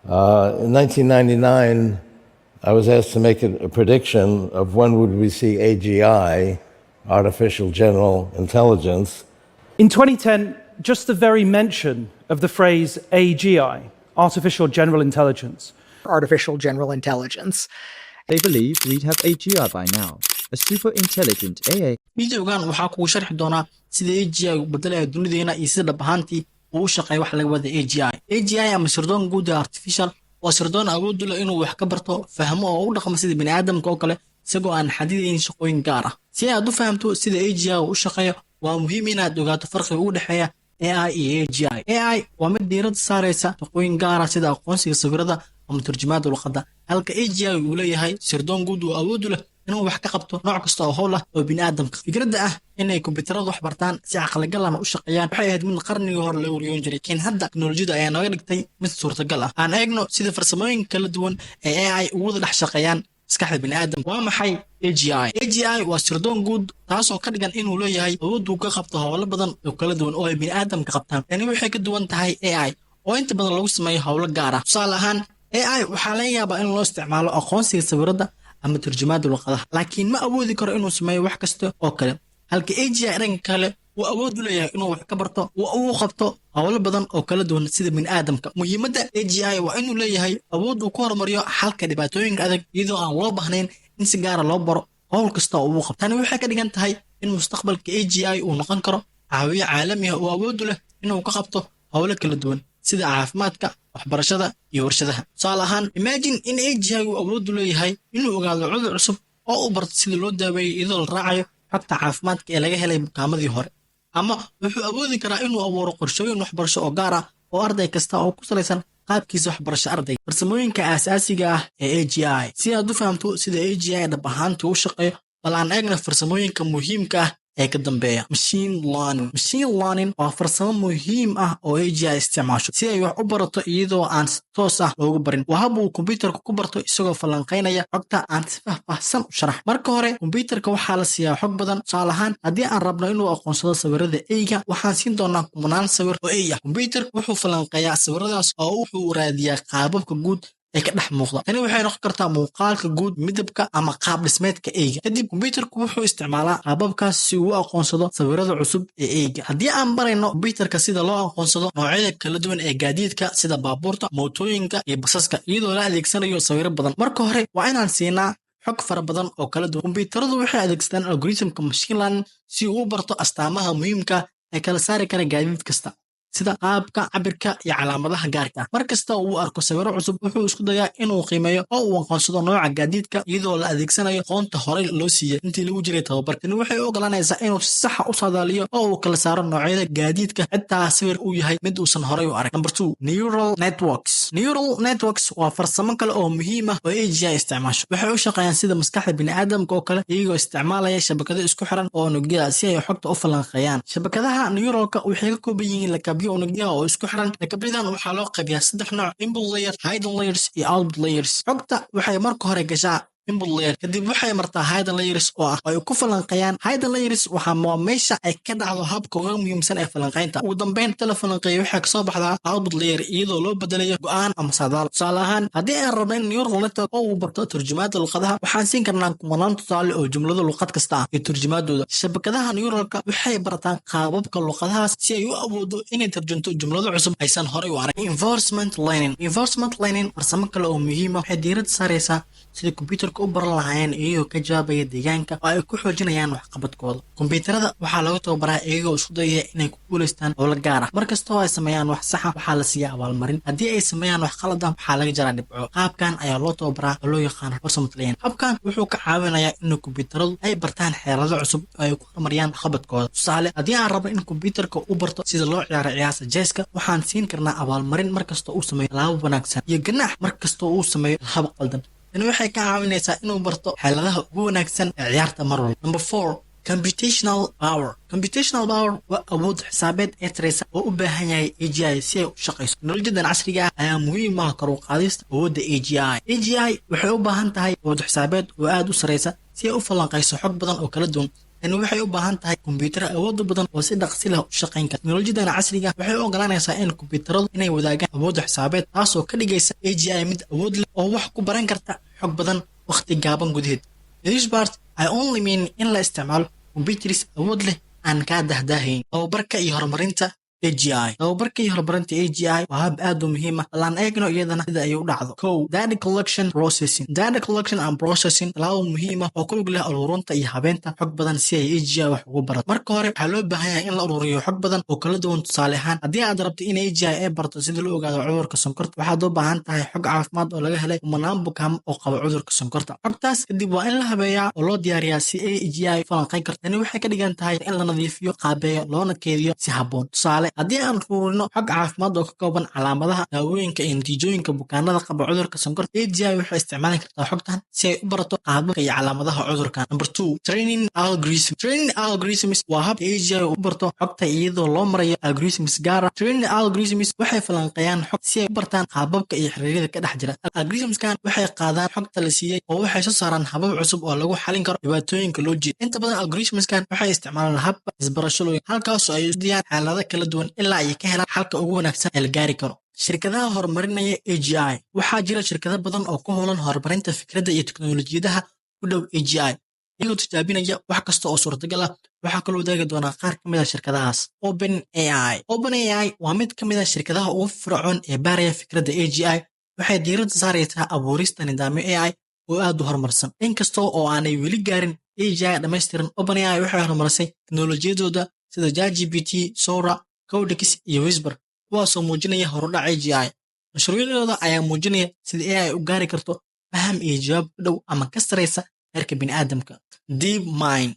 In 1999, I was asked to make a prediction of when would we see AGI, Artificial General Intelligence. In 2010, just the very mention of the phrase AGI, Artificial General Intelligence. Artificial General Intelligence. They believed we'd have AGI by now, a super intelligent AA. Videogan waxaa kugu sharxi doonaa sida AGI u bedelaya dunideena iyo sida dhab ahaantii uu u shaqeeyo wax laga wada AGI. AGI ama sirdoon guud ee artificial waa sirdoon awood u leh inuu wax ka barto, fahmo oo u dhaqmo sida bini'aadamka oo kale isagoo aan xadidayn shaqooyin gaar ah. Si aad u fahamto sida AGI u shaqeeyo, waa muhiim inaad ogaato farqiga u dhexeeya AI iyo AGI. AI waa mid diiradda saaraysa shaqooyin gaar ah sida aqoonsiga sawirada ama turjumaadda luqadda, halka AGI uu leeyahay sirdoon guud oo awood u leh inuu wax ka qabto nooc kasta oo howl ah oo bini'aadamka. Fikradda ah inay kombiyuutaradu wax bartaan si caqligal ah u shaqeeyaan waxay ahayd mid qarnigii hore la ururiyoon jiray, laakiin hadda teknolojiyada ayaa naga dhigtay mid suurtagal ah. Aan eegno sida farsamooyin kala duwan ee AI ugu wada dhex shaqeeyaan maskaxda bini'aadamka. Waa maxay AGI? AGI waa sirdoon guud taasoo ka dhigan inuu leeyahay awood uu ka qabto howlo badan oo kala duwan oo ay bini'aadamka qabtaan. Tani waxay ka duwan tahay AI oo inta badan lagu sameeyo howlo gaar ah. Tusaale ahaan, AI waxaa laga yaabaa in loo isticmaalo aqoonsiga sawirada ama turjumaadda luqadaha, laakiin ma awoodi karo inuu sameeyo wax kasta oo kale. Halka AGI dhanka kale uu awood u leeyahay inuu wax ka barto oo uu qabto howlo badan oo kala duwan sida bini'aadamka. Muhiimadda AGI waa inuu leeyahay awood uu ku horumariyo xalka dhibaatooyinka adag iyadoo aan loo baahnayn in si gaara loo baro howl kasta oo uu qabto. Tani waxay ka dhigan tahay in mustaqbalka AGI uu noqon karo caawiye caalami ah oo awood u leh inuu ka qabto howlo kala duwan sida caafimaadka, waxbarashada iyo warshadaha. Tusaale ahaan, imagine in AGI uu awood u leeyahay inuu ogaado cudur cusub oo u barto sida loo daaweeyo iyadoo la raacayo xogta caafimaadka ee laga helay bukaamadii hore. Ama wuxuu awoodi karaa inuu abuuro qorshooyin waxbarasho oo gaar ah oo arday kasta oo ku salaysan qaabkiisa waxbarasho ardayga. Farsamooyinka aasaasiga ah ee AGI. Si aad u fahamto sida AGI dhab ahaantii u shaqeeyo, bal aan eegna farsamooyinka muhiimka ah ee ka dambeeya. Machine learning waa farsamo muhiim ah oo AGI isticmaasho si ay wax u barato iyadoo aan si toos ah loogu barin. Waa hab uu kombiyuutarka ku barto isagoo falanqaynaya xogta aan si faahfaahsan u sharax. Marka hore, kombiyuutarka waxaa la siiyaa xog badan. Tusaale ahaan, haddii aan rabno inuu aqoonsado sawirada eyga, waxaan siin doonaa kumanaan sawir oo ey ah. Kombiyuutarka wuxuu falanqeeyaa sawiradaas oo wuxuu raadiyaa qaababka guud ee ka dhex muuqda. Tani waxay noqon kartaa muuqaalka guud, midabka ama qaab dhismeedka eyga. Kadib kombiyuutarku wuxuu isticmaalaa qaababkaas si uu u aqoonsado sawirada cusub ee eyga. Haddii aan barayno kombiyuutarka sida loo aqoonsado noocyada kala duwan ee gaadiidka sida baabuurta, mootooyinka iyo basaska iyadoo la adeegsanayo sawiro badan, marka hore waa inaan siinaa xog fara badan oo kala duwan. Kombiyuutaradu waxay adeegsadaan algoritmka machine learning si uu u barto astaamaha muhiimka ee kala saari kara gaadiid kasta, sida qaabka, cabirka iyo calaamadaha gaarka ah. Markasta oo uu arko sawiro cusub, wuxuu isku dayaa inuu qiimeeyo oo uu aqoonsado nooca gaadiidka iyadoo la adeegsanayo aqoonta horey loo siiyay intii lagu jiray tababarkani. Waxay u oggolaanaysaa inuu si sax ah u saadaaliyo oo uu kala saaro noocyada gaadiidka xitaa sawir uu yahay mid uusan horey u arag. Number 2, neural networks. Neural networks waa farsamo kale oo muhiim ah oo AGI isticmaasho. Waxay u shaqeeyaan sida maskaxda bini'aadamka oo kale iyagoo isticmaalaya shabakado isku xiran oo unugyada si ay xogta u falanqeeyaan. Shabakadaha neuralka waxay ka kooban yihiin lakabyo unugyaha oo isku xiran. Lakabyadan waxaa loo qaybiyaa 3 nooc: input layer, hidden layers iyo output layers. Xogta waxay marka hore gashaa input layer, kadib waxay martaa hidden layers oo ah ay ku falanqeeyaan. Hidden layers waa meesha ay ka dhacdo habka ugu muhiimsan ee falanqaynta. Ugu dambeyn, falanqeeyo waxay kasoo baxdaa output layer iyadoo loo bedelayo go'aan ama saadaal. Tusaale ahaan, haddii aan rabno in neural network uu barto turjumaadda luqadaha, waxaan siin karnaa kumanaan tusaale oo jumlado luqad kasta ah iyo turjumaadooda. Shabakadaha neuralka waxay bartaan qaababka luqadahaas si ay u awoodo inay tarjunto jumlado cusub aysan horey u arag. Reinforcement learning farsamo kale oo muhiim ah waxay diiradda saaraysaa sida kombiyuutarka u baran lahaayeen iyagoo ka jawaabaya deegaanka oo ay ku xoojinayaan waxqabadkooda. Kombiyuutarada waxaa lagu tababaraa iyagoo isku dayaya inay ku guulaystaan howlo gaar ah. Markasta oo ay sameeyaan wax sax ah, waxaa la siiyaa abaalmarin. Haddii ay sameeyaan wax qalad ah, waxaa laga jaraa dhibco. Qaabkan ayaa loo tababaraa oo loo yaqaan reinforcement learning. Habkan wuxuu ka caawinayaa in kombiyuutaradu ay bartaan xeelado cusub oo ay ku horumariyaan waxqabadkooda. Tusaale, haddii aan rabno in kombiyuutarka uu barto sida loo ciyaaro ciyaarta chess-ka, waxaan siin karnaa abaalmarin markasta uu sameeyo laabo wanaagsan iyo ganaax markasta uu sameeyo laabo qaldan. Tani waxay ka caawinaysaa inuu barto xeeladaha ugu wanaagsan ee ciyaarta mar walba. Number 4, computational power waa awood xisaabeed ee tiraysa oo u baahan yahay AGI si ay u shaqeyso. Teknolojiyadan casriga ah ayaa muhiim ah kor u qaadista awoodda AGI waxay u baahan tahay awood xisaabeed oo aad u sareysa si ay u falanqeyso xog badan oo kala duwan tani waxay u baahan tahay kombiyuutar awood badan oo si dhaqsi leh u shaqayn kara. Teknolojiyaddan casriga waxay u oggolaanaysaa in kombiyuutaradu inay wadaagaan awood xisaabeed, taasoo ka dhigaysa AGI mid awood leh oo wax ku baran karta xog badan waqti gaaban gudaheed. In this part, I only mean in la isticmaalo kombiyuutaris awood leh aan ka dahdahayn. Tababarka iyo horumarinta AGI. Tababarka iyo horumarinta AGI waa hab aad u muhiim ah. Balan eegno iyadana sida ay u dhacdo. Kow, data collection processing. Data collection and processing talaabo muhiim ah oo ku lug leh ururinta iyo habeynta xog badan si ay AGI wax ugu barato. Marka hore, waxaa loo baahan yahay in la ururiyo xog badan oo kala duwan. Tusaale ahaan, haddii aad rabto in AGI ay barto sida loo ogaado cudurka sonkorta, waxaad u baahan tahay xog caafimaad oo laga helay kumanaan bukaan oo qaba cudurka sonkorta. Xogtaas kadib waa in la habeeyaa oo loo diyaariyaa si AGI falanqayn karto. Tani waxay ka dhigan tahay in la nadiifiyo, qaabeeyo, loona keydiyo si habboon. Tusaale, haddii aan ururino xog caafimaad oo ka kooban calaamadaha, daawooyinka iyo natiijooyinka bukaanada qaba cudurka sonkorta, AGI waxay isticmaali kartaa xogtan si ay u barato qaababka iyo calaamadaha cudurkan. Number 2, training algorithm. Training algorithms waa hab AGI u barto xogta iyadoo loo marayo algorithms gaar ah. Training algorithms waxay falanqeeyaan xog si ay u bartaan qaababka iyo xiriirada ka dhex jira. Algorithmskan waxay qaadaan xogta la siiyey oo waxay soo saaraan habab cusub oo lagu xalin karo dhibaatooyinka loo jeedo. Inta badan algorithmskan waxay isticmaalaan habka isbarashooyin, halkaasoo ay u diyaan xaalado kala duwan ilaa ay ka helaan xalka ugu wanaagsan ee la gaari karo. Shirkadaha horumarinaya AGI. Waxaa jira shirkado badan oo ku howlan horumarinta fikradda iyo teknolojiyadaha u dhow AGI, iyagoo tijaabinaya wax kasta oo suurtagal ah. Waxaa kaloo wadaagi doonaa qaar ka mid ah shirkadahaas. OpenAI. OpenAI waa mid ka mid ah shirkadaha ugu fircoon ee baaraya fikradda AGI. Waxay diiradda saaraysaa abuurista nidaamyo AI oo aad u horumarsan. Inkasta oo aanay weli gaarin AGI dhammaystiran, OpenAI waxay horumarisay teknolojiyadooda sida ChatGPT, Sora, Codex iyo Whisper, kuwaasoo muujinaya horudhac AGI. Mashruucyadooda ayaa muujinaya sida AI u gaari karto faham iyo jawaab u dhow ama ka sareysa heerka bini'aadamka. DeepMind.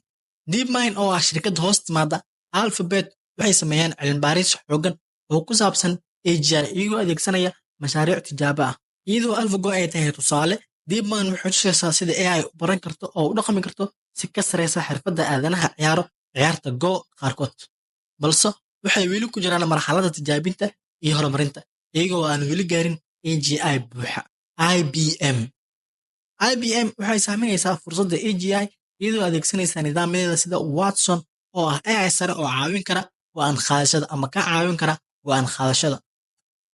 DeepMind oo ah shirkad hoos timaada Alphabet waxay sameeyaan cilmi-baaris xooggan oo ku saabsan AGI iyagoo adeegsanaya mashaariic tijaabo ah. Iyadoo AlphaGo ay tahay tusaale, DeepMind waxay tusaysaa sida AI u baran karto oo u dhaqmi karto si ka sareysa xirfadda aadanaha ciyaarta Go qaarkood. Balse waxay weli ku jiraan marxaladda tijaabinta iyo horumarinta, iyagoo aan weli gaarin AGI buuxa. IBM waxay saameynaysaa fursadda AGI iyadoo adeegsanaysa nidaamyadeeda sida Watson oo ah AI sare oo caawin kara go'aan qaadashada ama ka caawin kara go'aan qaadashada.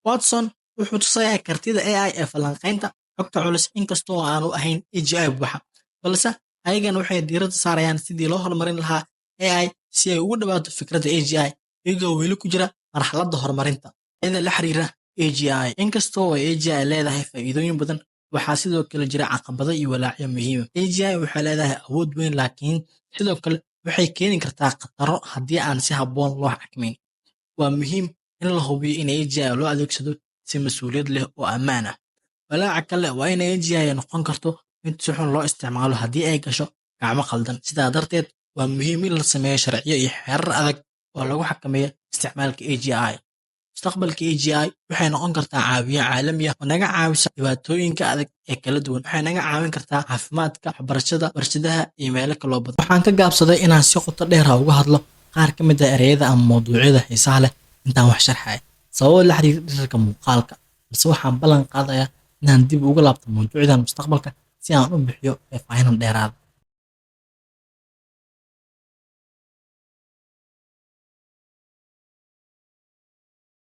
Watson wuxuu tusayaa kartida AI ee falanqaynta xogta culus inkastoo aanu ahayn AGI buuxa, balse ayagan waxay diiradda saarayaan sidii loo horumarin lahaa AI si ay ugu dhawaato fikradda AGI, iyagoo weli ku jira marxaladda horumarinta iyada la xiriira AGI. Inkastoo ay AGI leedahay faa'iidooyin badan, waxaa sidoo kale jira caqabado iyo walaacyo muhiim ah. AGI waxay leedahay awood weyn, laakiin sidoo kale waxay keeni kartaa khataro haddii aan si habboon loo xakameyn. Waa muhiim in la hubiyo in AGI loo adeegsado si mas'uuliyad leh oo ammaan ah. Walaaca kale waa in AGI noqon karto mid si xun loo isticmaalo haddii ay gasho gacmo khaldan. Sidaa darteed, waa muhiim in la sameeyo sharciyo iyo xeerar adag oo lagu xakameeyo isticmaalka AGI. Mustaqbalka AGI waxay noqon kartaa caawiye caalami ah oo naga caawisa dhibaatooyinka adag ee kala duwan. Waxay naga caawin kartaa caafimaadka, waxbarashada, warshadaha iyo meelo kaloo badan. Waxaan ka gaabsaday inaan si qoto dheer uga hadlo qaar ka mid ah ereyada ama mawduucyada xiisaha leh intaan wax sharxaya sababo la xiriira dhirka muuqaalka, balse waxaan ballan qaadayaa inaan dib uga laabto mawduucyadan mustaqbalka si aan u bixiyo faahfaahin dheeraad ah.